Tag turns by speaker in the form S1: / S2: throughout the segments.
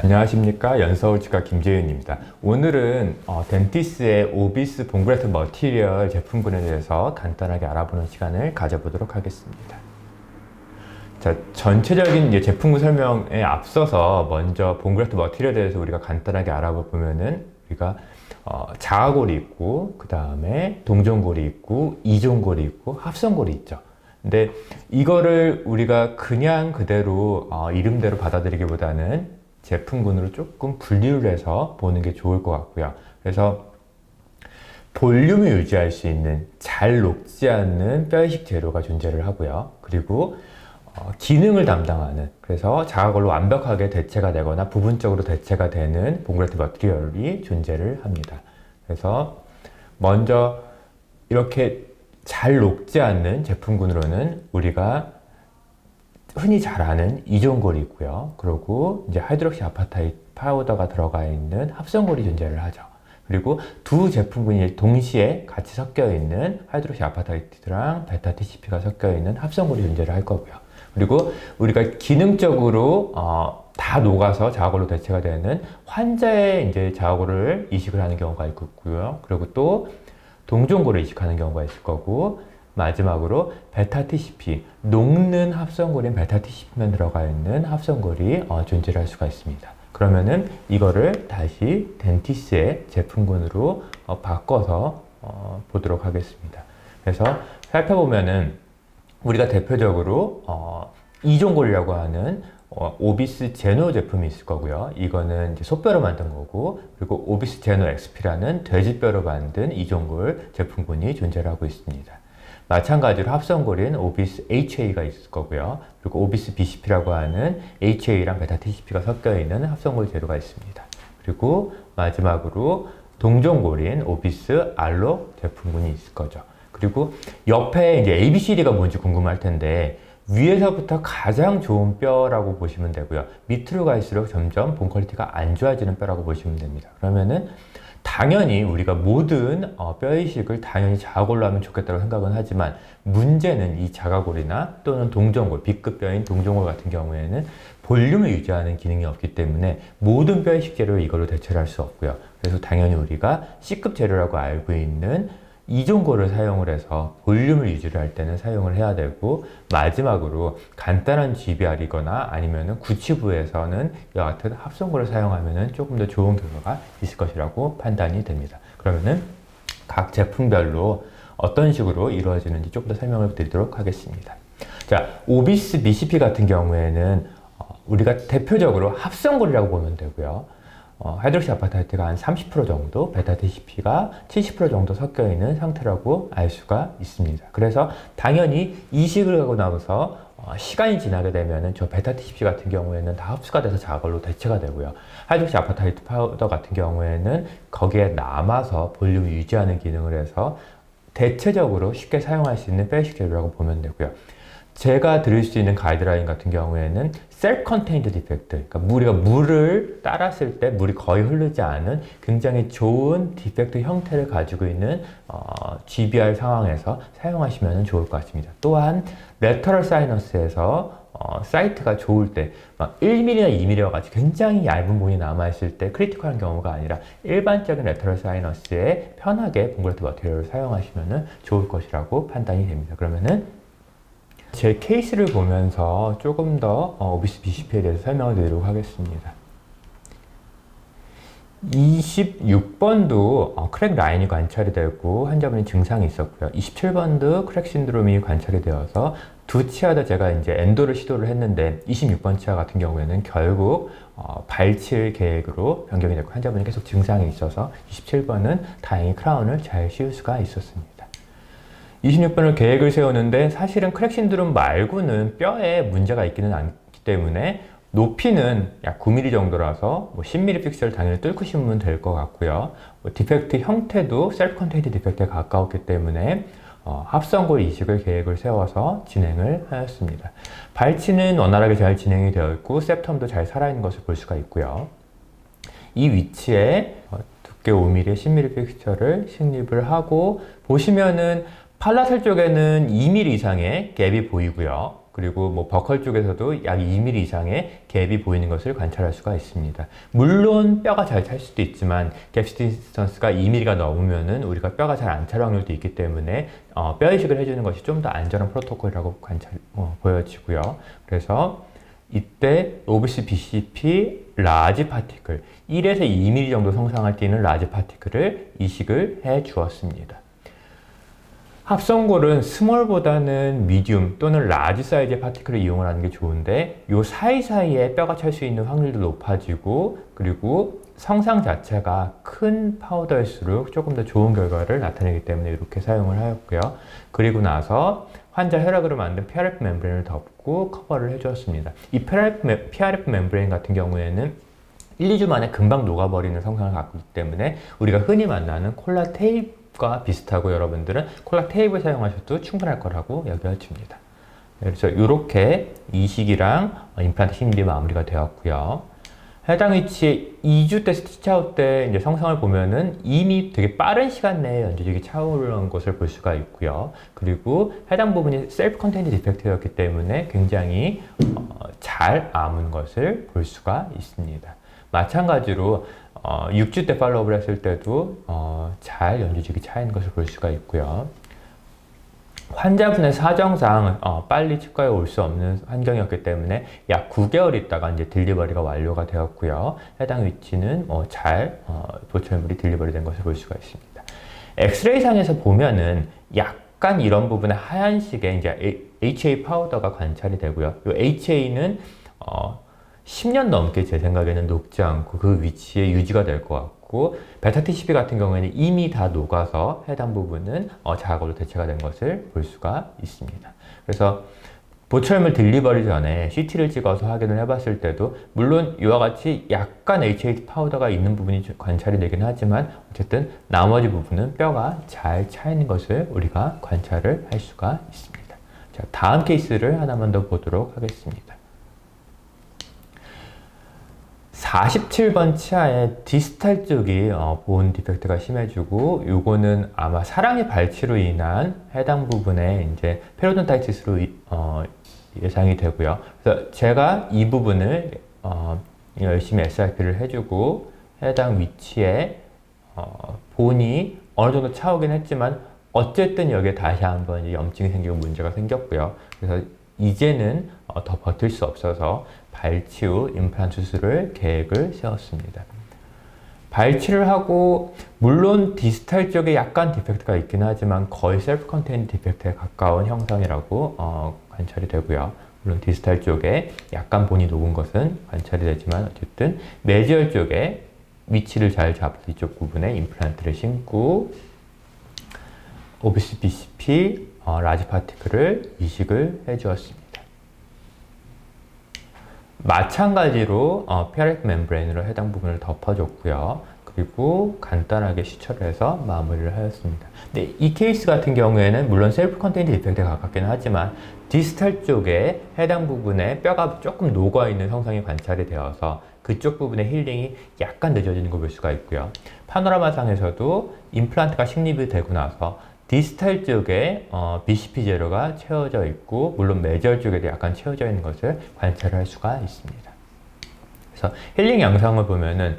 S1: 안녕하십니까, 연서울치과 김재윤입니다. 오늘은 덴티스의 오비스 봉그레트 머티리얼 제품군에 대해서 간단하게 알아보는 시간을 가져보도록 하겠습니다. 자, 전체적인 제품군 설명에 앞서서 먼저 봉그레트 머티리얼에 대해서 우리가 간단하게 알아보면은 우리가 자가골이 있고, 그 다음에 동종골이 있고, 이종골이 있고, 합성골이 있죠. 근데 이거를 우리가 그냥 그대로 이름대로 받아들이기보다는 제품군으로 조금 분류를 해서 보는 게 좋을 것 같고요. 그래서 볼륨을 유지할 수 있는 잘 녹지 않는 뼈이식 재료가 존재를 하고요. 그리고 기능을 담당하는, 그래서 자가골로 완벽하게 대체가 되거나 부분적으로 대체가 되는 봉그레트 머티리얼이 존재를 합니다. 그래서 먼저 이렇게 잘 녹지 않는 제품군으로는 우리가 흔히 잘 아는 이종골이 있고요. 그리고 이제 하이드록시 아파타이트 파우더가 들어가 있는 합성골이 존재를 하죠. 그리고 두 제품군이 동시에 같이 섞여 있는 하이드록시 아파타이트랑 베타 TCP가 섞여 있는 합성골이 존재를 할 거고요. 그리고 우리가 기능적으로 다 녹아서 자가골로 대체가 되는 환자의 이제 자가골을 이식을 하는 경우가 있고요. 그리고 또 동종골을 이식하는 경우가 있을 거고, 마지막으로 베타 TCP, 녹는 합성골인 베타 TCP만 들어가 있는 합성골이 존재를 할 수가 있습니다. 그러면은 이거를 다시 덴티스의 제품군으로 바꿔서 보도록 하겠습니다. 그래서 살펴보면은 우리가 대표적으로 이종골이라고 하는 오비스 제노 제품이 있을 거고요. 이거는 이제 소뼈로 만든 거고, 그리고 오비스 제노 XP라는 돼지뼈로 만든 이종골 제품군이 존재를 하고 있습니다. 마찬가지로 합성골인 오비스 HA가 있을 거고요. 그리고 오비스 BCP라고 하는 HA랑 베타 TCP가 섞여 있는 합성골 재료가 있습니다. 그리고 마지막으로 동종골인 오비스 알로 제품군이 있을 거죠. 그리고 옆에 이제 ABCD가 뭔지 궁금할 텐데, 위에서부터 가장 좋은 뼈라고 보시면 되고요. 밑으로 갈수록 점점 본 퀄리티가 안 좋아지는 뼈라고 보시면 됩니다. 그러면은 당연히 우리가 모든 뼈이식을 당연히 자가골로 하면 좋겠다고 생각은 하지만, 문제는 이 자가골이나 또는 동종골, B급 뼈인 동종골 같은 경우에는 볼륨을 유지하는 기능이 없기 때문에 모든 뼈이식 재료를 이걸로 대체를 할 수 없고요. 그래서 당연히 우리가 C급 재료라고 알고 있는 이종골을 사용을 해서 볼륨을 유지를 할 때는 사용을 해야 되고, 마지막으로 간단한 GBR이거나 아니면은 구치부에서는 이와 같은 합성골을 사용하면은 조금 더 좋은 결과가 있을 것이라고 판단이 됩니다. 그러면은 각 제품별로 어떤 식으로 이루어지는지 조금 더 설명을 드리도록 하겠습니다. 자, 오비스 BCP 같은 경우에는 우리가 대표적으로 합성골이라고 보면 되고요. 하이드록시 아파타이트가 한 30% 정도, 베타 TCP가 70% 정도 섞여 있는 상태라고 알 수가 있습니다. 그래서 당연히 이식을 하고 나서 시간이 지나게 되면은 저 베타 TCP 같은 경우에는 다 흡수가 돼서 자가골로 대체가 되고요. 하이드록시 아파타이트 파우더 같은 경우에는 거기에 남아서 볼륨을 유지하는 기능을 해서 대체적으로 쉽게 사용할 수 있는 뼈이식 재료라고 보면 되고요. 제가 드릴 수 있는 가이드라인 같은 경우에는 셀프 컨테인드 디펙트, 그러니까 우리가 물을 따랐을 때 물이 거의 흐르지 않은 굉장히 좋은 디펙트 형태를 가지고 있는 GBR 상황에서 사용하시면 좋을 것 같습니다. 또한 레터럴 사이너스에서 사이트가 좋을 때 막 1mm나 2mm와 같이 굉장히 얇은 부분이 남아있을 때 크리티컬한 경우가 아니라 일반적인 레터럴 사이너스에 편하게 봉그레트 머티리얼을 사용하시면 좋을 것이라고 판단이 됩니다. 그러면은 제 케이스를 보면서 조금 더 오비스 BCP에 대해서 설명을 드리도록 하겠습니다. 26번도 크랙 라인이 관찰이 되고 환자분이 증상이 있었고요. 27번도 크랙 신드롬이 관찰이 되어서 두 치아도 제가 이제 엔도를 시도를 했는데, 26번 치아 같은 경우에는 결국 발칠 계획으로 변경이 됐고 환자분이 계속 증상이 있어서 27번은 다행히 크라운을 잘 씌울 수가 있었습니다. 26번을 계획을 세우는데 사실은 크랙 신드롬 말고는 뼈에 문제가 있기는 않기 때문에 높이는 약 9mm 정도라서 10mm 픽셀을 당연히 뚫고 심으면 될 것 같고요. 디펙트 형태도 셀프 컨테인트 디펙트에 가까웠기 때문에 합성골 이식을 계획을 세워서 진행을 하였습니다. 발치는 원활하게 잘 진행이 되어 있고 septum도 잘 살아있는 것을 볼 수가 있고요. 이 위치에 두께 5mm, 10mm 픽처를 식립을 하고 보시면은 팔라셀 쪽에는 2mm 이상의 갭이 보이고요. 그리고 뭐 버컬 쪽에서도 약 2mm 이상의 갭이 보이는 것을 관찰할 수가 있습니다. 물론 뼈가 잘 찰 수도 있지만 갭 디스턴스가 2mm가 넘으면은 우리가 뼈가 잘 안 찰 확률도 있기 때문에 뼈 이식을 해주는 것이 좀 더 안전한 프로토콜이라고 보여지고요. 그래서 이때 오비스 BCP 라지 파티클 1에서 2mm 정도 성상을 띠는 라지 파티클을 이식을 해 주었습니다. 합성골은 스몰보다는 미디움 또는 라지 사이즈의 파티클을 이용을 하는 게 좋은데 요 사이사이에 뼈가 찰 수 있는 확률도 높아지고 그리고 성상 자체가 큰 파우더일수록 조금 더 좋은 결과를 나타내기 때문에 이렇게 사용을 하였고요. 그리고 나서 환자 혈액으로 만든 PRF 멤브레인을 덮고 커버를 해주었습니다. 이 PRF 멤브레인 같은 경우에는 1, 2주 만에 금방 녹아버리는 성상을 갖고 있기 때문에 우리가 흔히 만나는 콜라 테이프가 비슷하고 여러분들은 콜라 테이프를 사용하셔도 충분할 거라고 여겨집니다. 그래서 이렇게 이식이랑 임플란트 심리 마무리가 되었고요. 해당 위치에 2주 때 스티치아웃 때 이제 성상을 보면은 이미 되게 빠른 시간 내에 연조직이 차오르는 것을 볼 수가 있고요. 그리고 해당 부분이 셀프 컨테인트 디펙트였기 때문에 굉장히 잘 아문 것을 볼 수가 있습니다. 마찬가지로 6주 때 팔로우업을 했을 때도 잘 연조직이 차 있는 것을 볼 수가 있고요. 환자분의 사정상 빨리 치과에 올 수 없는 환경이었기 때문에 약 9개월 있다가 이제 딜리버리가 완료가 되었고요. 해당 위치는 잘 보철물이 딜리버리 된 것을 볼 수가 있습니다. 엑스레이 상에서 보면은 약간 이런 부분에 하얀색의 이제 HA 파우더가 관찰이 되고요. 이 HA는 10년 넘게 제 생각에는 녹지 않고 그 위치에 유지가 될 것 같고 베타 TCP 같은 경우에는 이미 다 녹아서 해당 부분은 자각으로 대체가 된 것을 볼 수가 있습니다. 그래서 보철물 딜리버리 전에 CT를 찍어서 확인을 해봤을 때도 물론 이와 같이 약간 HA 파우더가 있는 부분이 관찰이 되긴 하지만 어쨌든 나머지 부분은 뼈가 잘 차 있는 것을 우리가 관찰을 할 수가 있습니다. 자, 다음 케이스를 하나만 더 보도록 하겠습니다. 47번 치아의 디스탈 쪽이 본 디펙트가 심해지고 요거는 아마 사랑니 발치로 인한 해당 부분에 이제 페리오돈타이티스로 예상이 되고요. 그래서 제가 이 부분을 열심히 SRP를 해주고 해당 위치에 본이 어느 정도 차오긴 했지만 어쨌든 여기에 다시 한번 이제 염증이 생기고 문제가 생겼고요. 그래서 이제는 더 버틸 수 없어서 발치 후 임플란트 수술을 계획을 세웠습니다. 발치를 하고 물론 디스탈 쪽에 약간 디펙트가 있긴 하지만 거의 셀프 컨테인 디펙트에 가까운 형상이라고 관찰이 되고요. 물론 디스탈 쪽에 약간 본이 녹은 것은 관찰이 되지만 어쨌든 메지얼 쪽에 위치를 잘 잡은 이쪽 부분에 임플란트를 심고 오비스 BCP 라지 파티클을 이식을 해주었습니다. 마찬가지로 PRF 멤브레인으로 해당 부분을 덮어줬고요. 그리고 간단하게 시철을 해서 마무리를 하였습니다. 근데 이 케이스 같은 경우에는 물론 셀프 컨테인트 디펙트에 가깝긴 하지만 디스탈 쪽에 해당 부분에 뼈가 조금 녹아있는 성상이 관찰이 되어서 그쪽 부분의 힐링이 약간 늦어지는 걸 볼 수가 있고요. 파노라마상에서도 임플란트가 식립이 되고 나서 디스탈 쪽에 BCP 제로가 채워져 있고 물론 메지얼 쪽에도 약간 채워져 있는 것을 관찰할 수가 있습니다. 그래서 힐링 영상을 보면은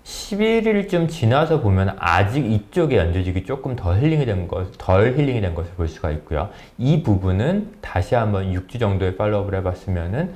S1: 11일쯤 지나서 보면 아직 이쪽의 연조직이 조금 덜 힐링이 된 것을 볼 수가 있고요. 이 부분은 다시 한번 6주 정도의 팔로우업을 해봤으면은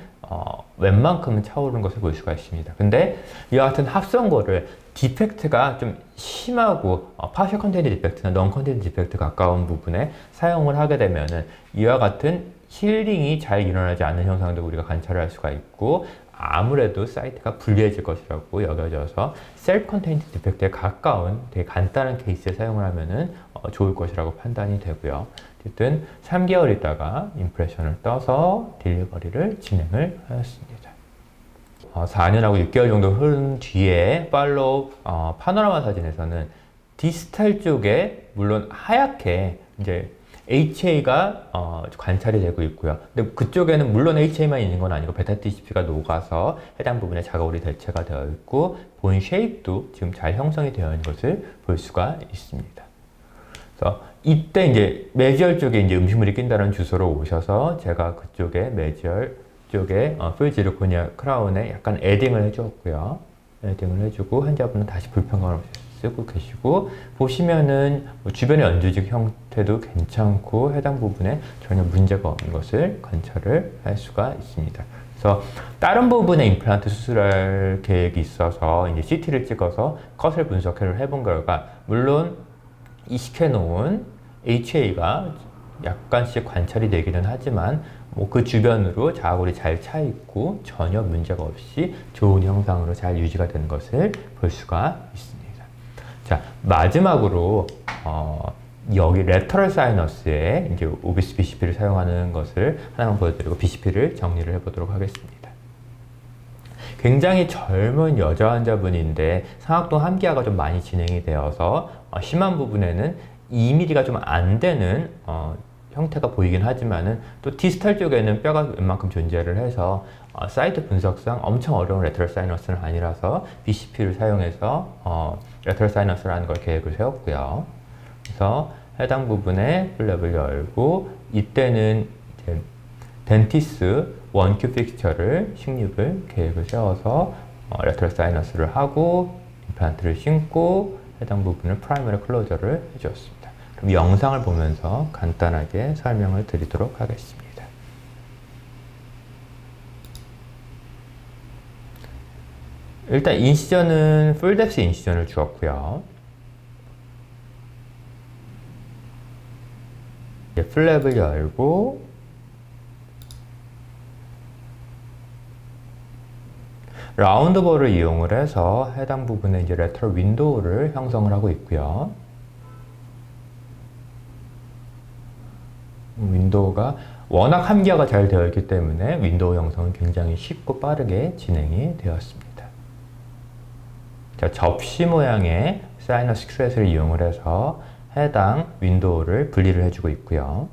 S1: 웬만큼은 차오르는 것을 볼 수가 있습니다. 근데 이와 같은 합성고를 디펙트가 좀 심하고 파셜 컨테인트 디펙트나 넌 컨테인트 디펙트 가까운 부분에 사용을 하게 되면은 이와 같은 힐링이 잘 일어나지 않는 현상도 우리가 관찰을 할 수가 있고 아무래도 사이트가 불리해질 것이라고 여겨져서 셀프 컨테인트 디펙트에 가까운 되게 간단한 케이스에 사용을 하면은 좋을 것이라고 판단이 되고요. 어쨌든 3개월 있다가 임프레션을 떠서 딜리버리를 진행을 하였습니다. 4년하고 6개월 정도 흐른 뒤에 팔로우 파노라마 사진에서는 디스탈 쪽에 물론 하얗게 이제 HA가 관찰이 되고 있고요. 근데 그쪽에는 물론 HA만 있는 건 아니고 베타 TCP가 녹아서 해당 부분에 자가우리 대체가 되어 있고 본 쉐입도 지금 잘 형성이 되어 있는 것을 볼 수가 있습니다. 그래서 이때 이제 매지얼 쪽에 이제 음식물이 낀다는 주소로 오셔서 제가 그쪽에 매지얼 쪽에 풀 지르코니아 크라운에 약간 에딩을 해주었고요. 에딩을 해주고 환자분은 다시 불편감 없이 쓰고 계시고, 보시면은 뭐 주변의 연조직 형태도 괜찮고 해당 부분에 전혀 문제가 없는 것을 관찰을 할 수가 있습니다. 그래서 다른 부분에 임플란트 수술할 계획이 있어서 이제 CT를 찍어서 컷을 분석을 해본 결과, 물론 이식해 놓은 HA가 약간씩 관찰이 되기는 하지만 뭐 그 주변으로 자골이 잘 차 있고 전혀 문제가 없이 좋은 형상으로 잘 유지가 되는 것을 볼 수가 있습니다. 자, 마지막으로 여기 레터럴 사이너스에 이제 오비스 BCP를 사용하는 것을 하나만 보여드리고 BCP를 정리를 해보도록 하겠습니다. 굉장히 젊은 여자 환자분인데 상악동 함기화가 좀 많이 진행이 되어서 심한 부분에는 2mm가 좀 안 되는 형태가 보이긴 하지만은 또 디스탈 쪽에는 뼈가 웬만큼 존재를 해서 사이트 분석상 엄청 어려운 레터럴 사이너스는 아니라서 BCP를 사용해서 레터럴 사이너스라는 걸 계획을 세웠고요. 그래서 해당 부분에 플랩을 열고 이때는 이제 덴티스 원큐 픽스처를 식립을 계획을 세워서 레터럴 사이너스를 하고 임플란트를 심고 해당 부분을 프라이머리 클로저를 해주었습니다. 그럼 영상을 보면서 간단하게 설명을 드리도록 하겠습니다. 일단 인시전은 풀뎁스 인시전을 주었고요. 이제 플랩을 열고 라운드볼을 이용을 해서 해당 부분에 이제 레터럴 윈도우를 형성을 하고 있고요. 윈도우가 워낙 함기화가 잘 되어 있기 때문에 윈도우 형성은 굉장히 쉽고 빠르게 진행이 되었습니다. 자, 접시 모양의 사이너스 큐렛을 이용을 해서 해당 윈도우를 분리를 해주고 있고요.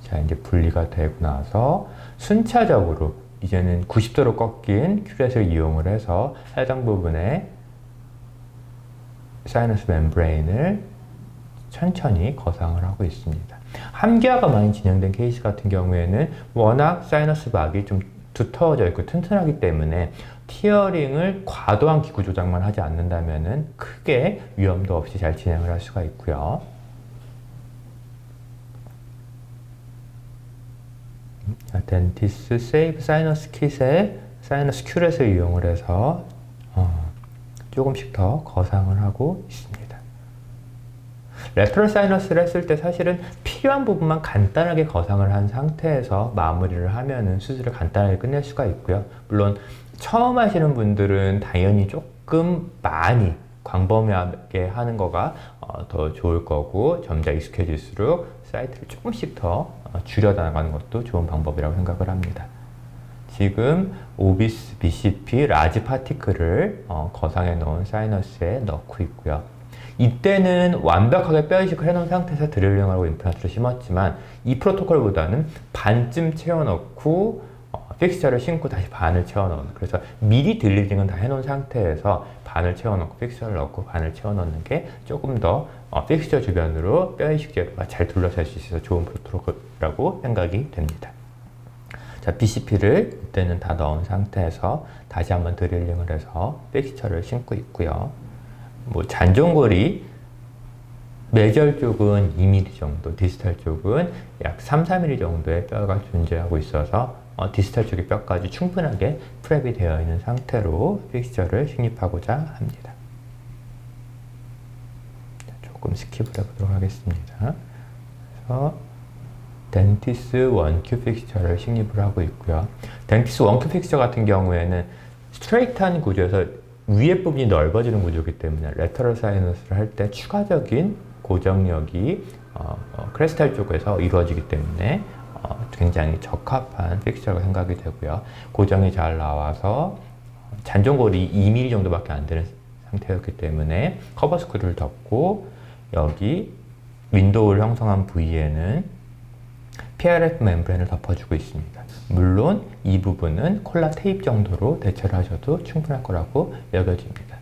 S1: 자, 이제 분리가 되고 나서 순차적으로 이제는 90도로 꺾인 큐렛을 이용을 해서 해당 부분에 사이너스 멤브레인을 천천히 거상을 하고 있습니다. 함기화가 많이 진행된 케이스 같은 경우에는 워낙 사이너스 막이 좀 두터워져 있고 튼튼하기 때문에 티어링을 과도한 기구 조작만 하지 않는다면은 크게 위험도 없이 잘 진행을 할 수가 있고요. 덴티스 세이브 사이너스 킷에 사이너스 큐렛을 이용을 해서 조금씩 더 거상을 하고 있습니다. 레터럴 사이너스를 했을 때 사실은 필요한 부분만 간단하게 거상을 한 상태에서 마무리를 하면은 수술을 간단하게 끝낼 수가 있고요. 물론 처음 하시는 분들은 당연히 조금 많이 광범위하게 하는 거가 더 좋을 거고, 점점 익숙해질수록 사이트를 조금씩 더 줄여나가는 것도 좋은 방법이라고 생각을 합니다. 지금 오비스 BCP 라지 파티클을 거상해 놓은 사이너스에 넣고 있고요. 이때는 완벽하게 뼈 이식을 해놓은 상태에서 드릴링하고 임플란트를 심었지만 이 프로토콜보다는 반쯤 채워넣고 픽스처를 심고 다시 반을 채워넣는, 그래서 미리 드릴링은 다 해놓은 상태에서 반을 채워넣고 픽스처를 넣고 반을 채워넣는 게 조금 더 픽스처 주변으로 뼈 이식 재료가 잘 둘러쌀 수 있어서 좋은 프로토콜이라고 생각이 됩니다. 자, BCP를 이때는 다 넣은 상태에서 다시 한번 드릴링을 해서 픽스처를 심고 있고요. 뭐 잔존골이 매절 쪽은 2mm 정도, 디스탈 쪽은 약 3, 4mm 정도의 뼈가 존재하고 있어서 디스탈 쪽의 뼈까지 충분하게 프랩이 되어 있는 상태로 픽스처를 식립하고자 합니다. 조금 스킵을 해보도록 하겠습니다. 그래서 덴티스 원큐 픽스처를 식립을 하고 있고요. 덴티스 원큐 픽스처 같은 경우에는 스트레이트한 구조에서 위에 부분이 넓어지는 구조이기 때문에 레터럴 사이너스를 할 때 추가적인 고정력이 크레스탈 쪽에서 이루어지기 때문에 굉장히 적합한 픽스처가 생각이 되고요. 고정이 잘 나와서 잔존골이 2mm 정도밖에 안 되는 상태였기 때문에 커버 스크류를 덮고 여기 윈도우를 형성한 부위에는 PRF 멤브레인을 덮어주고 있습니다. 물론 이 부분은 콜라 테이프 정도로 대처를 하셔도 충분할 거라고 여겨집니다.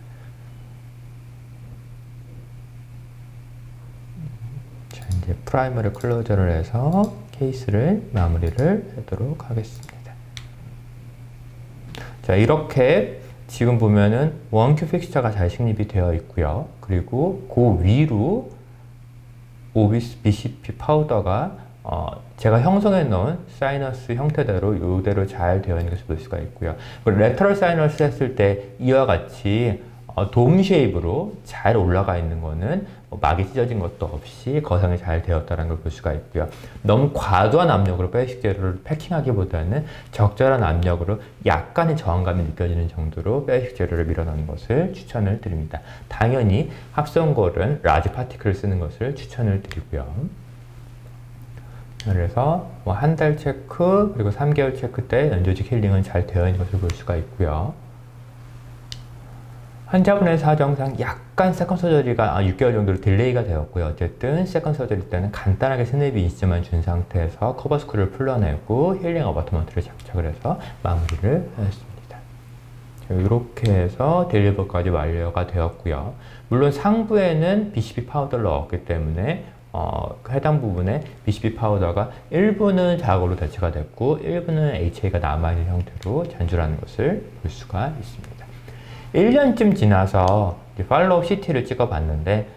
S1: 이제 프라이머리 클로저를 해서 케이스를 마무리를 하도록 하겠습니다. 자, 이렇게 지금 보면은 원큐 픽스처가 잘 식립이 되어 있고요. 그리고 그 위로 오비스 BCP 파우더가 제가 형성해 놓은 사이너스 형태대로 이대로 잘 되어 있는 것을 볼 수가 있고요. 레터럴 사이너스 했을 때 이와 같이 돔 쉐입으로 잘 올라가 있는 거는 막이 찢어진 것도 없이 거상이 잘 되었다는 걸 볼 수가 있고요. 너무 과도한 압력으로 베이식 재료를 패킹하기보다는 적절한 압력으로 약간의 저항감이 느껴지는 정도로 베이식 재료를 밀어넣는 것을 추천을 드립니다. 당연히 합성골은 라지 파티클을 쓰는 것을 추천을 드리고요. 그래서 한 달 체크 그리고 3개월 체크 때 연조직 힐링은 잘 되어 있는 것을 볼 수가 있고요. 환자분의 사정상 약간 세컨 서저리가 6개월 정도로 딜레이가 되었고요. 어쨌든 세컨 서저리 때는 간단하게 스냅이 인시만 준 상태에서 커버스크루를 풀러내고 힐링 어바트먼트를 장착을 해서 마무리를 하였습니다. 이렇게 해서 딜리버까지 완료가 되었고요. 물론 상부에는 BCP 파우더를 넣었기 때문에 해당 부분에 BCP 파우더가 일부는 자극으로 대체가 됐고 일부는 HA가 남아있는 형태로 잔주라는 것을 볼 수가 있습니다. 1년쯤 지나서 팔로우 CT를 찍어봤는데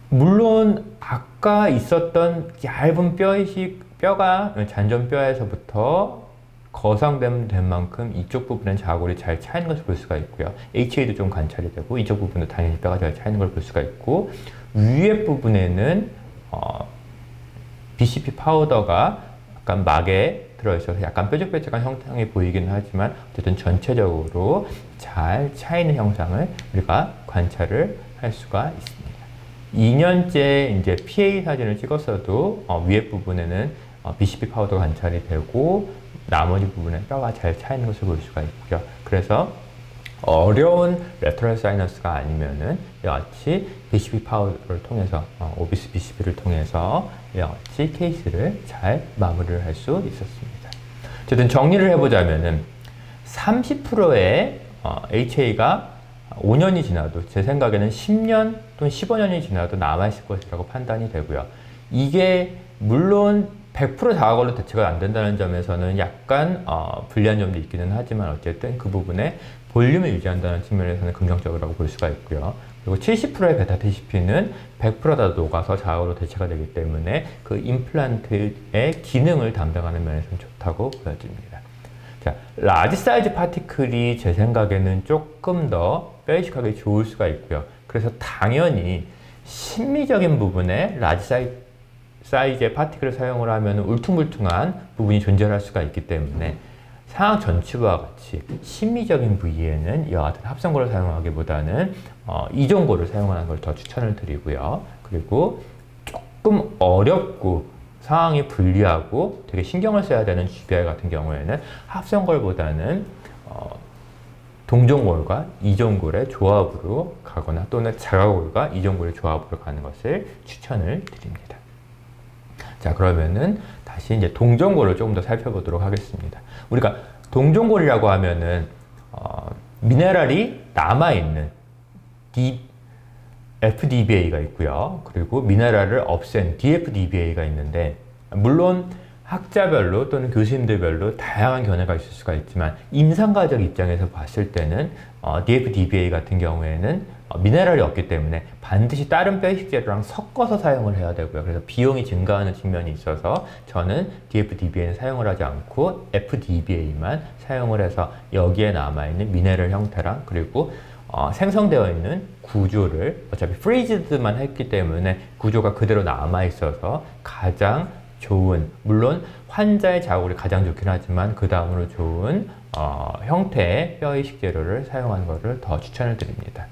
S1: 물론 아까 있었던 얇은 뼈가 잔전뼈에서부터 거상된 만큼 이쪽 부분엔 자골이 잘 차있는 것을 볼 수가 있고요. HA도 좀 관찰이 되고 이쪽 부분도 당연히 뼈가 잘 차있는 걸 볼 수가 있고 위에 부분에는 BCP 파우더가 약간 막에 들어있어서 약간 뾰족뾰족한 형상이 보이기는 하지만 어쨌든 전체적으로 잘 차이는 형상을 우리가 관찰을 할 수가 있습니다. 2년째 이제 PA 사진을 찍었어도 위에 부분에는 BCP 파우더 관찰이 되고 나머지 부분에 뼈가 잘 차 있는 것을 볼 수가 있고요. 그래서 어려운 레터럴 사이너스가 아니면은 이와 같이 BCP 파우더를 통해서 오비스 BCP를 통해서 이와 같이 케이스를 잘 마무리를 할 수 있었습니다. 어쨌든 정리를 해보자면은 30%의 HA가 5년이 지나도 제 생각에는 10년 또는 15년이 지나도 남아있을 것이라고 판단이 되고요. 이게 물론 100% 자가걸로 대체가 안 된다는 점에서는 약간 불리한 점도 있기는 하지만 어쨌든 그 부분에 볼륨을 유지한다는 측면에서는 긍정적이라고 볼 수가 있고요. 그리고 70%의 베타 TCP는 100%다 녹아서 자가걸로 대체가 되기 때문에 그 임플란트의 기능을 담당하는 면에서는 좋다고 보여집니다. 자, 라지 사이즈 파티클이 제 생각에는 조금 더 뼈이식하기 좋을 수가 있고요. 그래서 당연히 심미적인 부분에 라지 사이즈의 파티클을 사용을 하면 울퉁불퉁한 부분이 존재할 수가 있기 때문에 상악 전치부와 같이 심미적인 부위에는 이와 같은 합성골을 사용하기보다는 이종골을 사용하는 걸 더 추천을 드리고요. 그리고 조금 어렵고 상황이 불리하고 되게 신경을 써야 되는 GBI 같은 경우에는 합성골보다는 동종골과 이종골의 조합으로 가거나 또는 자가골과 이종골의 조합으로 가는 것을 추천을 드립니다. 자, 그러면은 다시 이제 동종골을 조금 더 살펴보도록 하겠습니다. 우리가 동종골이라고 하면은 미네랄이 남아있는 FDBA가 있고요. 그리고 미네랄을 없앤 DFDBA가 있는데 물론 학자별로 또는 교수님들별로 다양한 견해가 있을 수가 있지만 임상가적 입장에서 봤을 때는 DFDBA 같은 경우에는 미네랄이 없기 때문에 반드시 다른 뼈이식 재료랑 섞어서 사용을 해야 되고요. 그래서 비용이 증가하는 측면이 있어서 저는 DFDBA는 사용을 하지 않고 FDBA만 사용을 해서 여기에 남아있는 미네랄 형태랑 그리고 생성되어 있는 구조를 어차피 프리즈드만 했기 때문에 구조가 그대로 남아있어서 가장 좋은, 물론 환자의 자국이 가장 좋긴 하지만 그 다음으로 좋은 형태의 뼈이식 재료를 사용하는 것을 더 추천을 드립니다.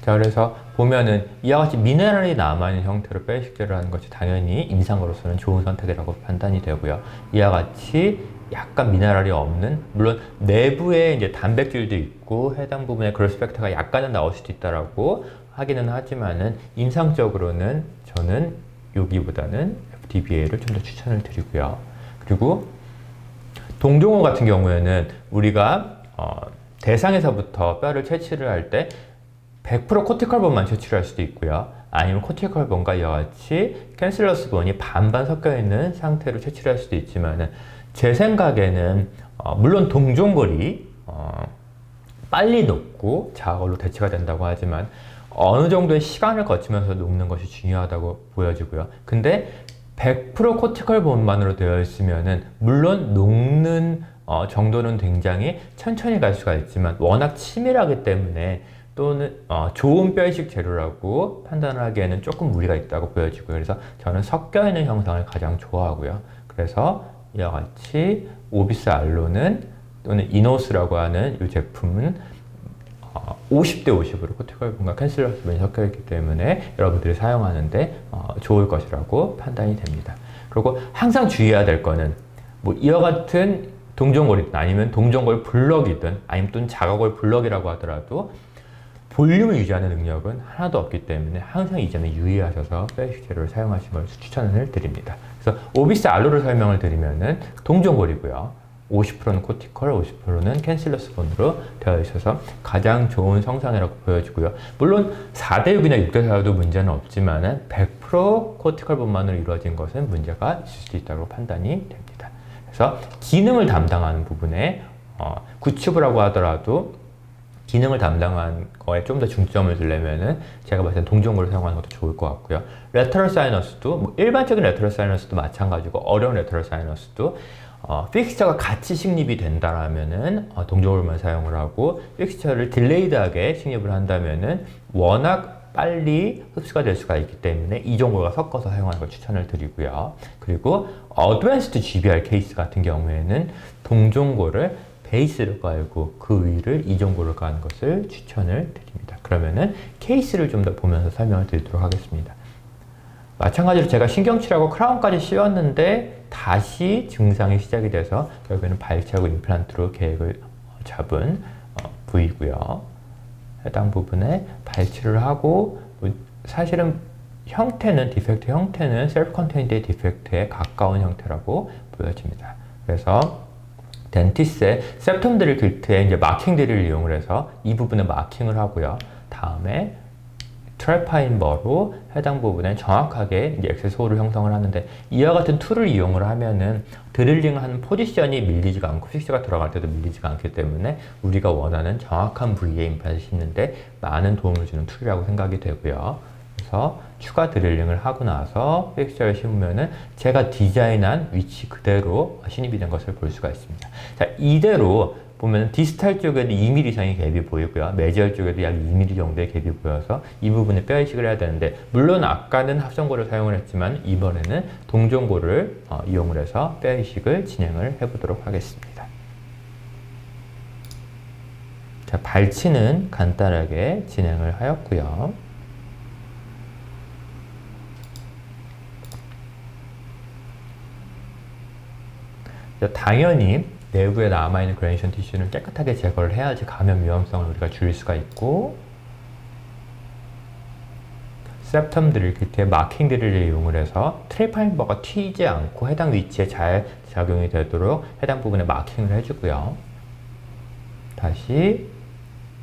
S1: 자, 그래서 보면은 이와 같이 미네랄이 남아있는 형태로 뼈이식 재료를 하는 것이 당연히 임상으로서는 좋은 선택이라고 판단이 되고요. 이와 같이 약간 미네랄이 없는, 물론 내부에 이제 단백질도 있고 해당 부분에 그로스펙터가 약간은 나올 수도 있다라고 하기는 하지만은 임상적으로는 저는 여기보다는 FDBA를 좀 더 추천을 드리고요. 그리고 동종골 같은 경우에는 우리가 대상에서부터 뼈를 채취를 할 때 100% 코티컬본만 채취를 할 수도 있고요. 아니면 코티컬 본과 이와 같이 캔슬러스 본이 반반 섞여 있는 상태로 채취를 할 수도 있지만은 제 생각에는 물론 동종골이 빨리 녹고 자골로 대체가 된다고 하지만 어느 정도의 시간을 거치면서 녹는 것이 중요하다고 보여지고요. 근데 100% 코티컬 본만으로 되어 있으면은 물론 녹는 정도는 굉장히 천천히 갈 수가 있지만 워낙 치밀하기 때문에 또는 좋은 뼈이식 재료라고 판단을 하기에는 조금 무리가 있다고 보여지고요. 그래서 저는 섞여 있는 형상을 가장 좋아하고요. 그래서 이와 같이 오비스 알로는 또는 이노스라고 하는 이 제품은 50대 50으로 코티컬 본과 캔슬러스 본이 섞여 있기 때문에 여러분들이 사용하는데 좋을 것이라고 판단이 됩니다. 그리고 항상 주의해야 될 거는 뭐 이와 같은 동종골이든 아니면 동종골 블럭이든 아니면 또는 자가골 블럭이라고 하더라도 볼륨을 유지하는 능력은 하나도 없기 때문에 항상 이 점에 유의하셔서 뼈이식 재료를 사용하시는 것을 추천을 드립니다. 그래서 오비스 알로를 설명을 드리면은 동종골이고요. 50%는 코티컬, 50%는 캔슬러스 본으로 되어 있어서 가장 좋은 성상이라고 보여지고요. 물론 4대6이나 6대4도 문제는 없지만 100% 코티컬 본만으로 이루어진 것은 문제가 있을 수 있다고 판단이 됩니다. 그래서 기능을 담당하는 부분에 구치부라고 하더라도 기능을 담당한 거에 좀 더 중점을 두려면은 제가 봤을 때 동종골을 사용하는 것도 좋을 것 같고요. 레터럴 사이너스도 뭐 일반적인 레터럴 사이너스도 마찬가지고 어려운 레터럴 사이너스도 픽스처가 같이 식립이 된다라면은 동종골만 사용을 하고 픽스처를 딜레이드하게 식립을 한다면은 워낙 빨리 흡수가 될 수가 있기 때문에 이종골과 섞어서 사용하는 걸 추천을 드리고요. 그리고 어드밴스드 GBR 케이스 같은 경우에는 동종골을 베이스를 깔고 그 위를 이종골을 까는 것을 추천을 드립니다. 그러면은 케이스를 좀 더 보면서 설명을 드리도록 하겠습니다. 마찬가지로 제가 신경치료하고 크라운까지 씌웠는데 다시 증상이 시작이 돼서 결국에는 발치하고 임플란트로 계획을 잡은 부위고요. 해당 부분에 발치를 하고 사실은 형태는 디펙트 형태는 셀프 컨테인드의 디펙트에 가까운 형태라고 보여집니다. 그래서 덴티스의 septum 드릴 키트에 이제 마킹 드릴을 이용을 해서 이 부분에 마킹을 하고요. 다음에 트래파인버로 해당 부분에 정확하게 이제 액세스홀을 형성을 하는데 이와 같은 툴을 이용을 하면은 드릴링하는 포지션이 밀리지가 않고 픽스가 들어갈 때도 밀리지가 않기 때문에 우리가 원하는 정확한 부위에 임플란트를 심는데 많은 도움을 주는 툴이라고 생각이 되고요. 그래서 추가 드릴링을 하고 나서 픽스처를 심으면은 제가 디자인한 위치 그대로 신입이 된 것을 볼 수가 있습니다. 자, 이대로 보면 디스탈 쪽에도 2mm 이상의 갭이 보이고요. 메지얼 쪽에도 약 2mm 정도의 갭이 보여서 이 부분에 뼈 이식을 해야 되는데 물론 아까는 합성골을 사용을 했지만 이번에는 동종골을 이용을 해서 뼈 이식을 진행을 해보도록 하겠습니다. 자, 발치는 간단하게 진행을 하였고요. 당연히 내부에 남아있는 그레네이션 티슈는 깨끗하게 제거를 해야지 감염 위험성을 우리가 줄일 수가 있고 septum 드릴 키트의 마킹 드릴을 이용을 해서 트래파인버가 튀지 않고 해당 위치에 잘 작용이 되도록 해당 부분에 마킹을 해주고요. 다시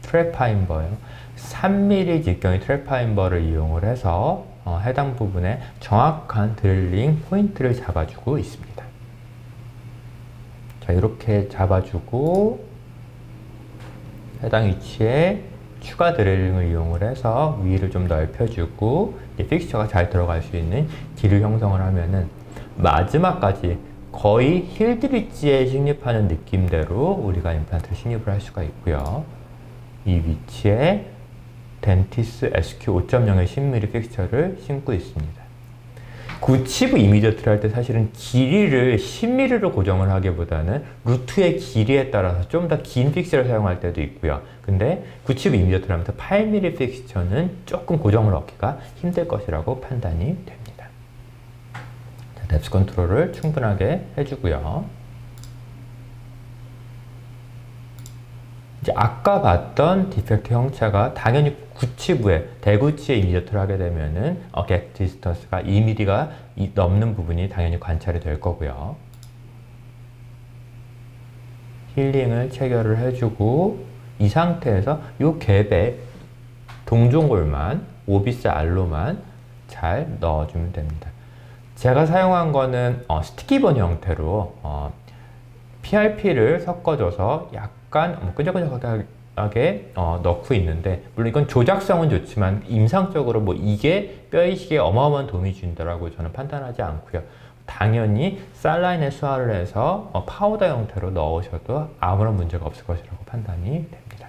S1: 트래파인버요. 3mm 직경의 트래파인버를 이용을 해서 해당 부분에 정확한 드릴링 포인트를 잡아주고 있습니다. 자, 이렇게 잡아주고 해당 위치에 추가 드릴링을 이용을 해서 위를 좀 넓혀주고 픽스처가 잘 들어갈 수 있는 길을 형성을 하면은 마지막까지 거의 힐드리지에 식립하는 느낌대로 우리가 임플란트를 식립을 할 수가 있고요. 이 위치에 덴티스 SQ 5.0의 10mm 픽스처를 심고 있습니다. 구치부 이미저트를 할 때 사실은 길이를 10mm로 고정을 하기보다는 루트의 길이에 따라서 좀 더 긴 픽스처를 사용할 때도 있고요. 근데 구치부 이미저트를 하면서 8mm 픽스처는 조금 고정을 얻기가 힘들 것이라고 판단이 됩니다. 뎁스 컨트롤을 충분하게 해주고요. 이제 아까 봤던 디펙트 형체가 당연히 구치부에 대구치에 이미저트를 하게 되면은 갭 디스턴스가 2mm가 넘는 부분이 당연히 관찰이 될 거고요. 힐링을 체결을 해주고 이 상태에서 이 갭에 동종골만 오비스 알로만 잘 넣어주면 됩니다. 제가 사용한 거는 스티키본 형태로 PRP를 섞어줘서 약간 끈적끈적하게 넣고 있는데, 물론 이건 조작성은 좋지만 임상적으로 뭐 이게 뼈 이식에 어마어마한 도움이 준다라고 저는 판단하지 않고요. 당연히 살라인에 수화를 해서 파우더 형태로 넣으셔도 아무런 문제가 없을 것이라고 판단이 됩니다.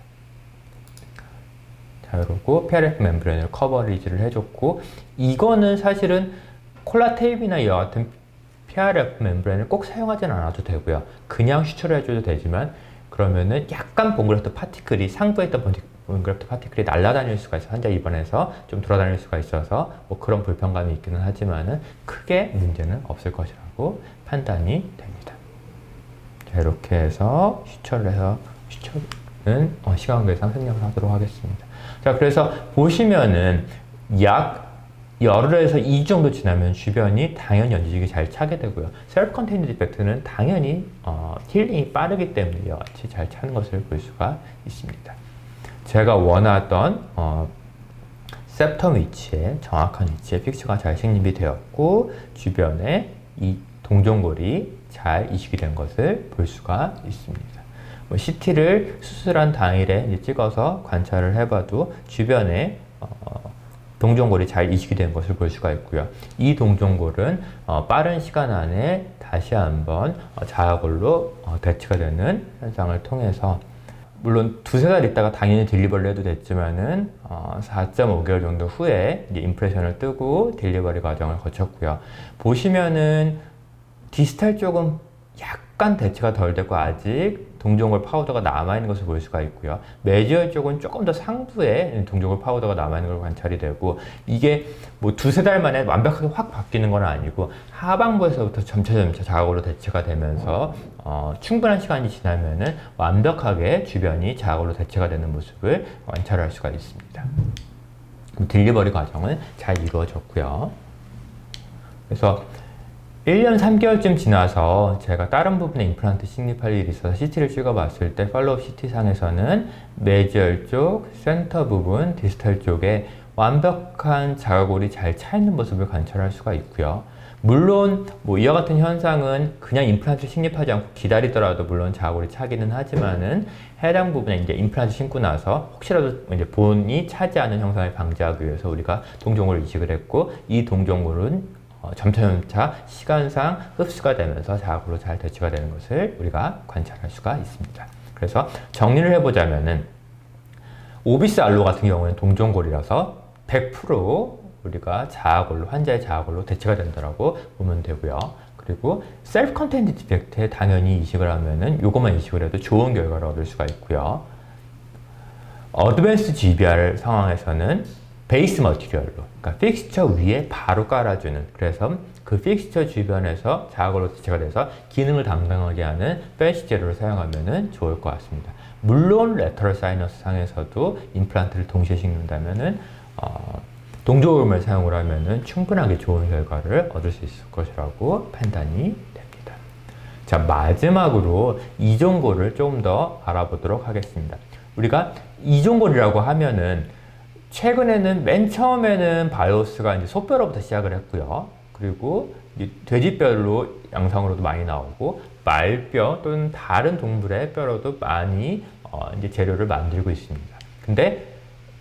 S1: 자, 그리고 PRF 멤브레인을 커버리지를 해줬고, 이거는 사실은 콜라 테이프나 이와 같은 PRF 멤브레인을 꼭 사용하지는 않아도 되고요. 그냥 슈처를 해줘도 되지만, 그러면은 약간 봉그레프트 파티클이, 상부에 있던 봉그레프트 파티클이 날아다닐 수가 있어서 환자 입원해서 좀 돌아다닐 수가 있어서 뭐 그런 불편감이 있기는 하지만은 크게 문제는 없을 것이라고 판단이 됩니다. 자, 이렇게 해서 슈처를 해서, 슈처는 시간 관계상 생략을 하도록 하겠습니다. 자, 그래서 보시면은 약 열흘에서 2주 정도 지나면 주변이 당연히 연지직이 잘 차게 되고요. 셀프 컨테인드 디펙트는 당연히 힐링이 빠르기 때문에 이와 같이 잘 차는 것을 볼 수가 있습니다. 제가 원하던 septum 위치에, 정확한 위치에 픽처가 잘 식립이 되었고, 주변에 이 동종골이 잘 이식이 된 것을 볼 수가 있습니다. 뭐 CT를 수술한 당일에 이제 찍어서 관찰을 해봐도 주변에 동종골이 잘 이식이 된 것을 볼 수가 있고요. 이 동종골은 빠른 시간 안에 다시 한번 자가골로 대치가 되는 현상을 통해서, 물론 두세 달 있다가 당연히 딜리버리를 해도 됐지만은 4.5개월 정도 후에 이제 임프레션을 뜨고 딜리버리 과정을 거쳤고요. 보시면은 디스탈 쪽은 약간 대치가 덜 되고 아직 동종골 파우더가 남아있는 것을 볼 수가 있고요. 메디얼 쪽은 조금 더 상부에 동종골 파우더가 남아있는 걸 관찰이 되고, 이게 뭐 두세 달 만에 완벽하게 확 바뀌는 건 아니고 하반부에서부터 점차 자가골로 대체가 되면서 충분한 시간이 지나면은 완벽하게 주변이 자가골로 대체가 되는 모습을 관찰할 수가 있습니다. 딜리버리 과정은 잘 이루어졌고요. 그래서 1년 3개월쯤 지나서 제가 다른 부분에 임플란트 식립할 일이 있어서 CT를 찍어봤을 때 팔로우업 CT상에서는 메지얼 쪽, 센터 부분, 디스탈 쪽에 완벽한 자가골이 잘 차 있는 모습을 관찰할 수가 있고요. 물론 뭐 이와 같은 현상은 그냥 임플란트 식립하지 않고 기다리더라도 물론 자가골이 차기는 하지만은 해당 부분에 이제 임플란트 심고 나서 혹시라도 이제 본이 차지 않는 형상을 방지하기 위해서 우리가 동종골을 이식을 했고, 이 동종골은 점차 시간상 흡수가 되면서 자가골로 잘 대치가 되는 것을 우리가 관찰할 수가 있습니다. 그래서 정리를 해보자면은 오비스 알로 같은 경우는 동종골이라서 100% 우리가 자가골로, 환자의 자가골로 대치가 된다고 보면 되고요. 그리고 셀프 컨테인드 디펙트에 당연히 이식을 하면은 요것만 이식을 해도 좋은 결과를 얻을 수가 있고요. 어드밴스 GBR 상황에서는 베이스 머티리얼로, 그러니까 픽스처 위에 바로 깔아주는, 그래서 그 픽스처 주변에서 자가골로 대체가 돼서 기능을 담당하게 하는 펜시 재료를 사용하면 좋을 것 같습니다. 물론 레터럴 사이너스 상에서도 임플란트를 동시에 식는다면은 동종골을 사용을 하면은 충분하게 좋은 결과를 얻을 수 있을 것이라고 판단이 됩니다. 자, 마지막으로 이종골을 좀 더 알아보도록 하겠습니다. 우리가 이종골이라고 하면은 최근에는 맨 처음에는 바이오스가 이제 소뼈로부터 시작을 했고요. 그리고 돼지뼈로 양상으로도 많이 나오고, 말뼈 또는 다른 동물의 뼈로도 많이 이제 재료를 만들고 있습니다. 근데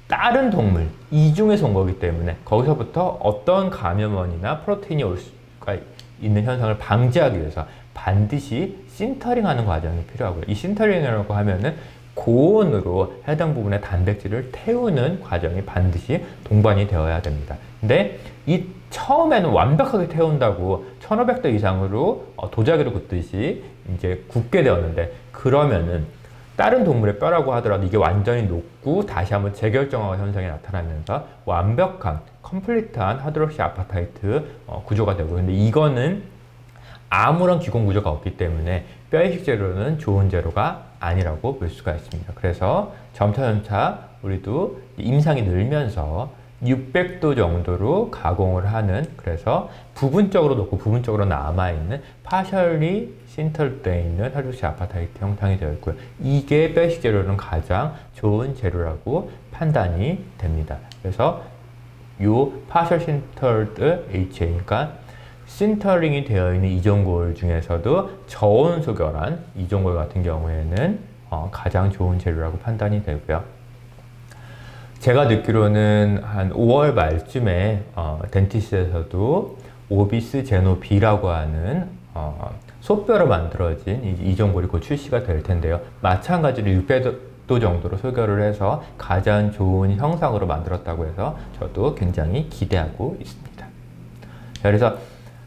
S1: 다른 동물, 이중에서 온 거기 때문에 거기서부터 어떤 감염원이나 프로테인이 올 수가 있는 현상을 방지하기 위해서 반드시 신터링하는 과정이 필요하고요. 이 신터링이라고 하면은 고온으로 해당 부분의 단백질을 태우는 과정이 반드시 동반이 되어야 됩니다. 근데 이 처음에는 완벽하게 태운다고 1500도 이상으로 도자기로 굽듯이 이제 굽게 되었는데, 그러면은 다른 동물의 뼈라고 하더라도 이게 완전히 녹고 다시 한번 재결정화 현상이 나타나면서 완벽한 컴플리트한 하드록시 아파타이트 구조가 되고, 근데 이거는 아무런 기본 구조가 없기 때문에 뼈 이식 재료는 좋은 재료가 아니라고 볼 수가 있습니다. 그래서 점차 우리도 임상이 늘면서 600도 정도로 가공을 하는, 그래서 부분적으로 녹고 부분적으로 남아있는 파셜리 신터되어 있는 하드록시 아파타이트 형상이 되어 있고요. 이게 뼈 이식 재료는 가장 좋은 재료라고 판단이 됩니다. 그래서 요 partial sintered HA, 그러니까 신터링이 되어 있는 이종골 중에서도 저온 소결한 이종골 같은 경우에는 가장 좋은 재료라고 판단이 되고요. 제가 듣기로는 한 5월 말쯤에 덴티스에서도 오비스 제노 B라고 하는 소뼈로 만들어진 이종골이 곧 출시가 될 텐데요. 마찬가지로 600도 정도로 소결을 해서 가장 좋은 형상으로 만들었다고 해서 저도 굉장히 기대하고 있습니다. 자, 그래서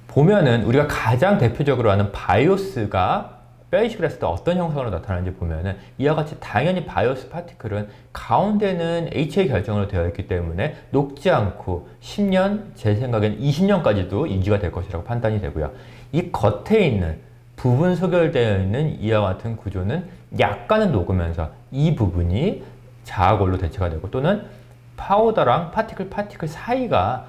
S1: 보면은 우리가 가장 대표적으로 하는 바이오스가 뼈 이식을 했을 때 어떤 형상으로 나타나는지 보면은 이와 같이 당연히 바이오스 파티클은 가운데는 HA 결정으로 되어 있기 때문에 녹지 않고 10년, 제 생각엔 20년까지도 유지가 될 것이라고 판단이 되고요. 이 겉에 있는 부분 소결되어 있는 이와 같은 구조는 약간은 녹으면서 이 부분이 자아골로 대체가 되고 또는 파우더랑 파티클 사이가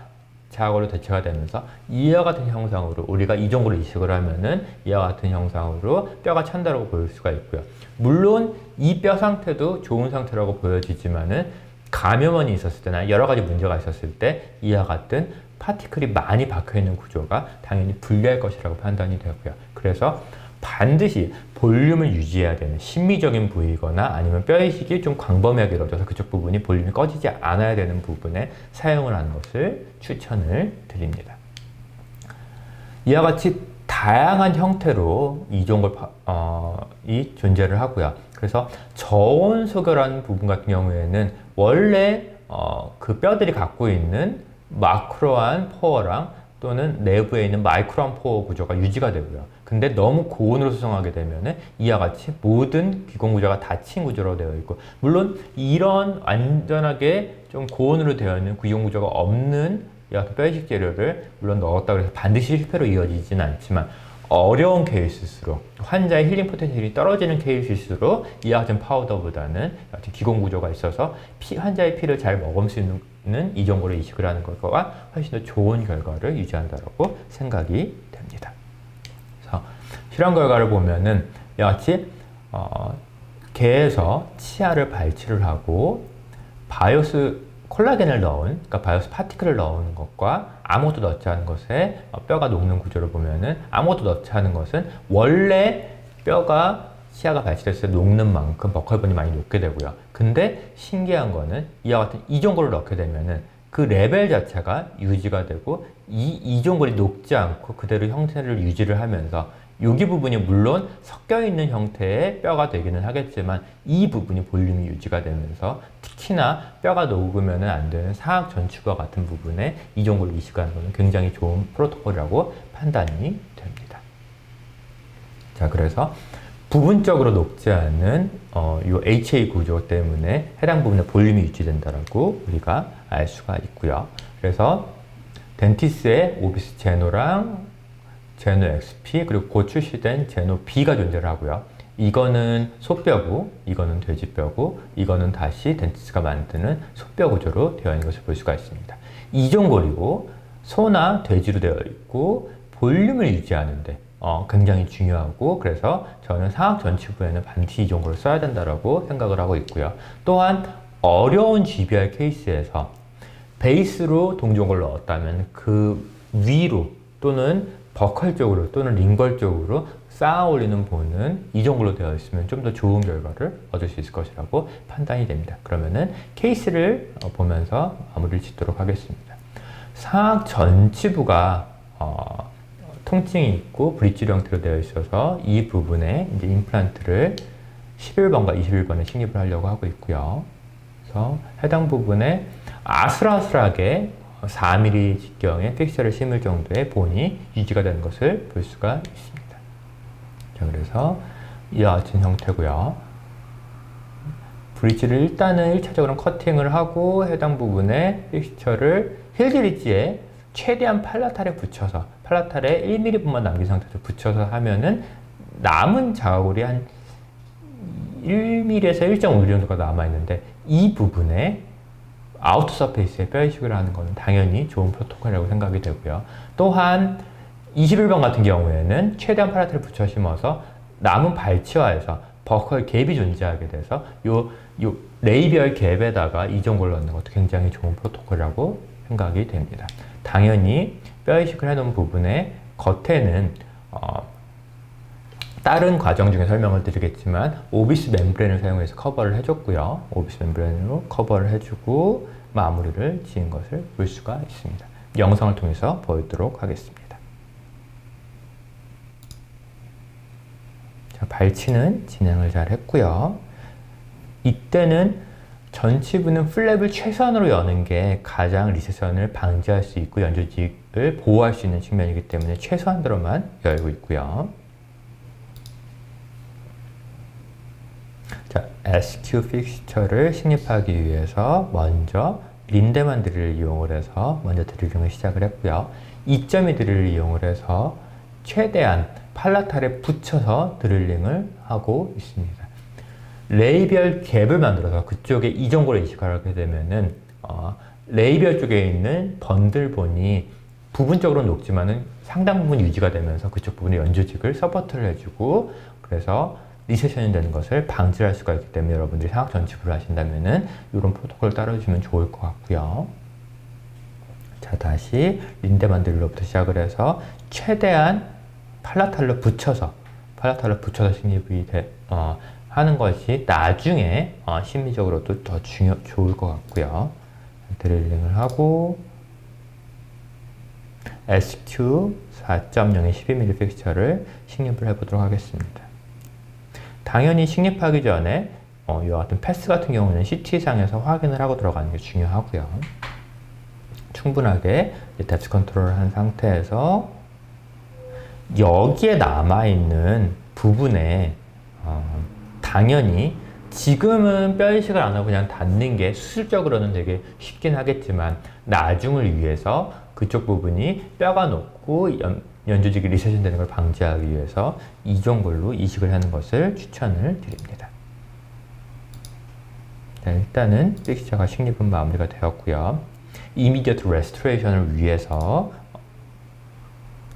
S1: 자아골로 대체가 되면서 이와 같은 형상으로 우리가 이종골로 이식을 하면은 이와 같은 형상으로 뼈가 찬다라고 보일 수가 있고요. 물론 이 뼈 상태도 좋은 상태라고 보여지지만은 감염원이 있었을 때나 여러 가지 문제가 있었을 때 이와 같은 파티클이 많이 박혀 있는 구조가 당연히 불리할 것이라고 판단이 되고요. 그래서 반드시 볼륨을 유지해야 되는 심미적인 부위거나 아니면 뼈 이식이 좀 광범위하게 이루어져서 그쪽 부분이 볼륨이 꺼지지 않아야 되는 부분에 사용을 하는 것을 추천을 드립니다. 이와 같이 다양한 형태로 이종골이 존재를 하고요. 그래서 저온 소결한 부분 같은 경우에는 원래 그 뼈들이 갖고 있는 마크로한 포어랑 또는 내부에 있는 마이크로한 포어 구조가 유지가 되고요. 근데 너무 고온으로 수정하게 되면은 이와 같이 모든 기공 구조가 닫힌 구조로 되어 있고, 물론 이런 완전하게 좀 고온으로 되어 있는 기공 구조가 없는 이와 같은 뼈 이식 재료를 물론 넣었다고 해서 반드시 실패로 이어지지는 않지만 어려운 케이스일수록 환자의 힐링 포텐셜이 떨어지는 케이스일수록 이와 같은 파우더보다는 기공 구조가 있어서 환자의 피를 잘 머금을 수 있는 이종골로 이식을 하는 것과 훨씬 더 좋은 결과를 유지한다고 생각이 됩니다. 그래서 실험 결과를 보면은 이와 같이 개에서 치아를 발치를 하고 바이오스 콜라겐을 넣은, 그러니까 바이오스 파티클을 넣은 것과 아무것도 넣지 않은 것에 뼈가 녹는 구조를 보면은 아무것도 넣지 않은 것은 원래 뼈가 치아가 발치됐을 때 녹는 만큼 버컬분이 많이 녹게 되고요. 근데 신기한 거는 이와 같은 이종골을 넣게 되면은 그 레벨 자체가 유지가 되고 이 이종골이 녹지 않고 그대로 형태를 유지를 하면서 여기 부분이 물론 섞여 있는 형태의 뼈가 되기는 하겠지만 이 부분이 볼륨이 유지가 되면서 특히나 뼈가 녹으면 안 되는 상악 전추과 같은 부분에 이종골로 이식하는 것은 굉장히 좋은 프로토콜이라고 판단이 됩니다. 자, 그래서 부분적으로 녹지 않는 이 HA 구조 때문에 해당 부분의 볼륨이 유지된다라고 우리가 알 수가 있고요. 그래서 덴티스의 오비스 제노랑 제노 XP 그리고 곧 출시된 제노 B가 존재를 하고요. 이거는 소뼈고 이거는 돼지뼈고 이거는 다시 덴티스가 만드는 소뼈 구조로 되어 있는 것을 볼 수가 있습니다. 이종골이고 소나 돼지로 되어 있고 볼륨을 유지하는데 굉장히 중요하고, 그래서 저는 상악 전치부에는 반드시 이종골을 써야 된다고 생각을 하고 있고요. 또한 어려운 GBR 케이스에서 베이스로 동종골을 넣었다면 그 위로 또는 버컬 쪽으로 또는 링벌 쪽으로 쌓아 올리는 본은 이종골로 되어 있으면 좀 더 좋은 결과를 얻을 수 있을 것이라고 판단이 됩니다. 그러면은 케이스를 보면서 마무리를 짓도록 하겠습니다. 상악 전치부가 통증이 있고 브릿지로 형태로 되어 있어서 이 부분에 이제 임플란트를 11번과 21번에 식립을 하려고 하고 있고요. 그래서 해당 부분에 아슬아슬하게 4mm 직경의 픽처를 심을 정도의 본이 유지가 되는 것을 볼 수가 있습니다. 자, 그래서 이와 같은 형태고요. 브릿지를 일단은 1차적으로 커팅을 하고 해당 부분에 픽처를 힐드리지에 최대한 팔라탈에 붙여서 팔라탈에 1mm분만 남긴 상태에서 붙여서 하면은 남은 자아골이 한 1mm에서 1.5mm 정도가 남아있는데 이 부분에 아우터 서페이스에 뼈 이식을 하는 것은 당연히 좋은 프로토콜이라고 생각이 되고요. 또한 21번 같은 경우에는 최대한 팔라탈을 붙여 심어서 남은 발치와에서 버컬 갭이 존재하게 돼서 요 레이비얼 갭에다가 이종골을 넣는 것도 굉장히 좋은 프로토콜이라고 생각이 됩니다. 당연히 뼈 이식을 해놓은 부분에 겉에는 다른 과정 중에 설명을 드리겠지만 오비스 멤브레인을 사용해서 커버를 해줬고요. 오비스 멤브레인으로 커버를 해주고 마무리를 지은 것을 볼 수가 있습니다. 영상을 통해서 보여드리도록 하겠습니다. 자, 발치는 진행을 잘 했고요. 이때는 전치부는 플랩을 최선으로 여는 게 가장 리세션을 방지할 수 있고 연조직을 보호할 수 있는 측면이기 때문에 최소한으로만 열고 있고요. 자, SQ 픽스처를 식립하기 위해서 먼저 린데만 드릴을 이용을 해서 먼저 드릴링을 시작을 했고요. 2.2 드릴을 이용을 해서 최대한 팔라탈에 붙여서 드릴링을 하고 있습니다. 레이비얼 갭을 만들어서 그쪽에 이종고를 이식하게 되면은 레이비얼 쪽에 있는 번들본이 부분적으로 녹지만은 상당 부분 유지가 되면서 그쪽 부분의 연조직을 서포트를 해주고 그래서 리세션이 되는 것을 방지할 수가 있기 때문에 여러분들이 상악 전치부를 하신다면은 이런 프로토콜을 따라주시면 좋을 것 같고요. 자, 다시 린데만 드릴로부터 시작을 해서 최대한 팔라탈로 붙여서 식립이 하는 것이 나중에 심리적으로도 더 좋을 것 같고요. 드릴링을 하고 SQ 4.0의 12mm 픽스처를 식립을 해보도록 하겠습니다. 당연히 식립하기 전에 이와 같은 패스 같은 경우는 CT상에서 확인을 하고 들어가는 게 중요하고요. 충분하게 뎁스 컨트롤을 한 상태에서 여기에 남아있는 부분에 당연히 지금은 뼈 이식을 안 하고 그냥 닫는 게 수술적으로는 되게 쉽긴 하겠지만 나중을 위해서 그쪽 부분이 뼈가 녹고 연조직이 리세션 되는 걸 방지하기 위해서 이종골로 이식을 하는 것을 추천을 드립니다. 자, 일단은 픽스처가 식립은 마무리가 되었고요. 이미디어트 레스토레이션을 위해서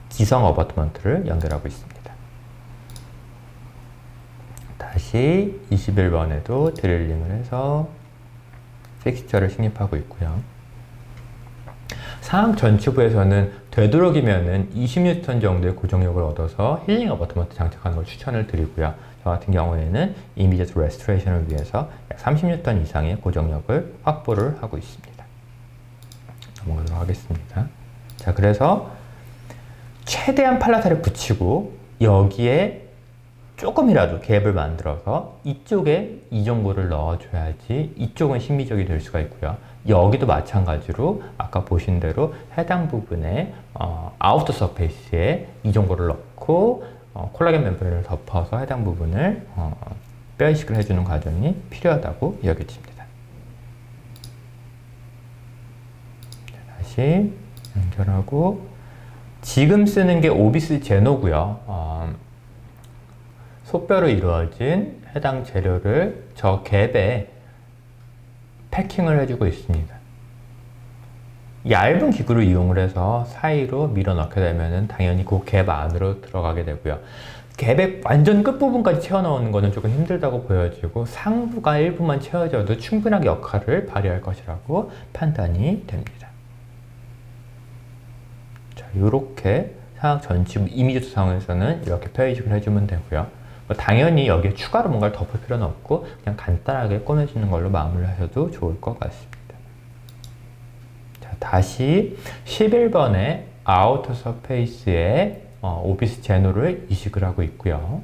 S1: 기성 어버트먼트를 연결하고 있습니다. 다시 21번에도 드릴링을 해서 픽스처를 식립하고 있고요. 상악 전치부에서는 되도록이면은 20N 정도의 고정력을 얻어서 힐링 어버트먼트 장착하는 걸 추천을 드리고요. 저 같은 경우에는 이미디어트 레스토레이션을 위해서 약 30N 이상의 고정력을 확보를 하고 있습니다. 넘어가도록 하겠습니다. 자, 그래서 최대한 팔라탈을 붙이고 여기에 조금이라도 갭을 만들어서 이쪽에 이종고를 넣어줘야지 이쪽은 심미적이 될 수가 있고요. 여기도 마찬가지로 아까 보신 대로 해당 부분에 아우터 서페이스에 이종고를 넣고 콜라겐 멤브레인을 덮어서 해당 부분을 뼈 이식을 해주는 과정이 필요하다고 여겨집니다. 다시 연결하고 지금 쓰는 게 오비스 제노고요. 소뼈로 이루어진 해당 재료를 저 갭에 패킹을 해주고 있습니다. 얇은 기구를 이용을 해서 사이로 밀어 넣게 되면 당연히 그 갭 안으로 들어가게 되고요. 갭의 완전 끝부분까지 채워 넣는 것은 조금 힘들다고 보여지고 상부가 일부만 채워져도 충분하게 역할을 발휘할 것이라고 판단이 됩니다. 자, 이렇게 상악 전치부 이미지트 상황에서는 이렇게 뼈 이식을 해주면 되고요. 당연히 여기에 추가로 뭔가를 덮을 필요는 없고 그냥 간단하게 꺼내주는 걸로 마무리를 하셔도 좋을 것 같습니다. 자, 다시 11번의 아우터 서페이스에 오비스 제노를 이식을 하고 있고요.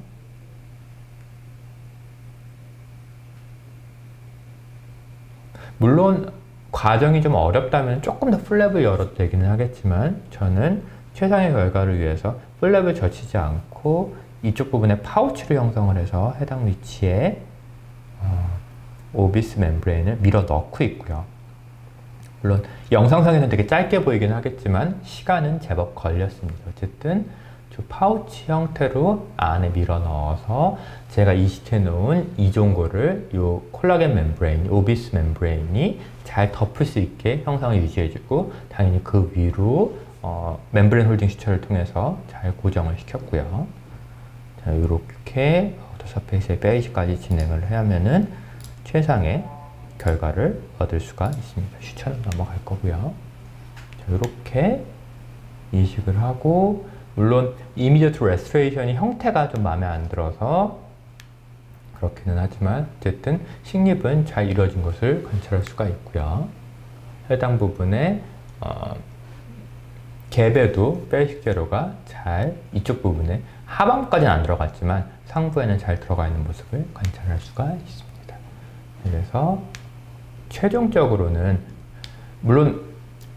S1: 물론 과정이 좀 어렵다면 조금 더 플랩을 열어도 되기는 하겠지만 저는 최상의 결과를 위해서 플랩을 젖히지 않고 이쪽 부분에 파우치를 형성을 해서 해당 위치에 오비스 멤브레인을 밀어 넣고 있고요. 물론 영상상에는 되게 짧게 보이긴 하겠지만 시간은 제법 걸렸습니다. 어쨌든 저 파우치 형태로 안에 밀어 넣어서 제가 이식해 놓은 이종고를 이 콜라겐 멤브레인, 오비스 멤브레인이 잘 덮을 수 있게 형상을 유지해주고 당연히 그 위로 멤브레인 홀딩 슈처를 통해서 잘 고정을 시켰고요. 자, 이렇게 아우터 서페이스의 베이지까지 진행을 하면은 최상의 결과를 얻을 수가 있습니다. 슈처는 넘어갈 거고요. 이렇게 이식을 하고, 물론 immediate restoration이 형태가 좀 마음에 안 들어서 그렇기는 하지만 어쨌든 식립은 잘 이루어진 것을 관찰할 수가 있고요. 해당 부분에 갭에도 베이식 재료가 잘 이쪽 부분에 하방까지는 안 들어갔지만 상부에는 잘 들어가 있는 모습을 관찰할 수가 있습니다. 그래서 최종적으로는 물론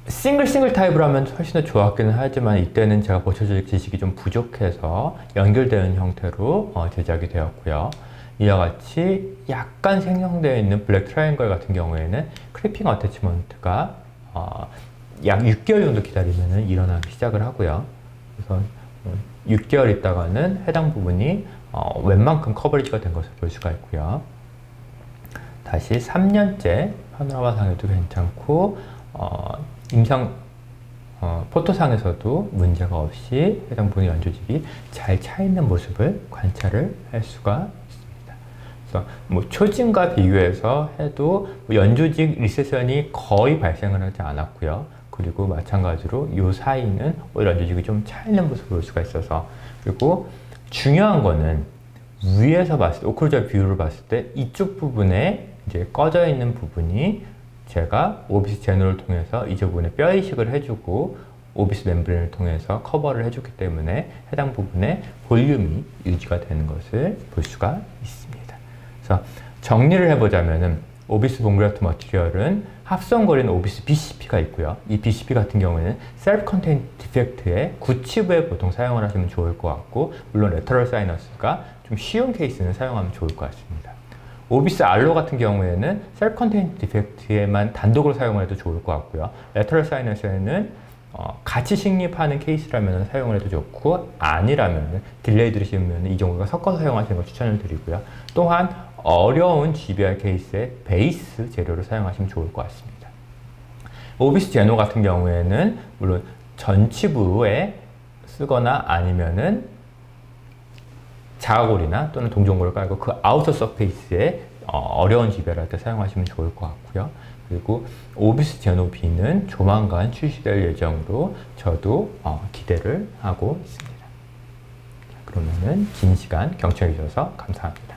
S1: 싱글 타입으로 하면 훨씬 더 좋았기는 하지만 이때는 제가 보초조직 지식이 좀 부족해서 연결되는 형태로 제작이 되었고요. 이와 같이 약간 생성되어 있는 블랙 트라이앵글 같은 경우에는 크리핑 어태치먼트가 약 6개월 정도 기다리면 일어나기 시작을 하고요. 그래서 6개월 있다가는 해당 부분이 웬만큼 커버리지가 된 것을 볼 수가 있고요. 다시 3년째 파노라마상에도 괜찮고 임상 포토상에서도 문제가 없이 해당 부분의 연조직이 잘 차 있는 모습을 관찰을 할 수가 있습니다. 그래서 뭐 초진과 비교해서 해도 연조직 리세션이 거의 발생을 하지 않았고요. 그리고 마찬가지로 이 사이는 오히려 연조직이 좀 차 있는 모습을 볼 수가 있어서, 그리고 중요한 거는 위에서 봤을 때 오클루전 뷰를 봤을 때 이쪽 부분에 이제 꺼져 있는 부분이 제가 오비스 제노를 통해서 이 부분에 뼈 이식을 해주고 오비스 멤브레인을 통해서 커버를 해줬기 때문에 해당 부분에 볼륨이 유지가 되는 것을 볼 수가 있습니다. 그래서 정리를 해보자면은 오비스 본그래프트 머티리얼은 합성거리는 오비스 BCP가 있고요. 이 BCP 같은 경우에는 셀프 컨테인 디펙트의 구치부에 보통 사용을 하시면 좋을 것 같고, 물론 레터럴 사이너스가 좀 쉬운 케이스는 사용하면 좋을 것 같습니다. 오비스 알로 같은 경우에는 셀프 컨테인 디펙트에만 단독으로 사용을 해도 좋을 것 같고요. 레터럴 사이너스에는 같이 식립하는 케이스라면 사용을 해도 좋고, 아니라면 딜레이 들으시면 이 정도가 섞어서 사용하시는 걸 추천을 드리고요. 또한 어려운 GBR 케이스에 베이스 재료를 사용하시면 좋을 것 같습니다. 오비스 제노 같은 경우에는 물론 전치부에 쓰거나 아니면은 자가골이나 또는 동종골을 깔고 그 아우터 서페이스에 어려운 GBR할 때 사용하시면 좋을 것 같고요. 그리고 오비스 제노 B는 조만간 출시될 예정으로 저도 기대를 하고 있습니다. 그러면은 긴 시간 경청해 주셔서 감사합니다.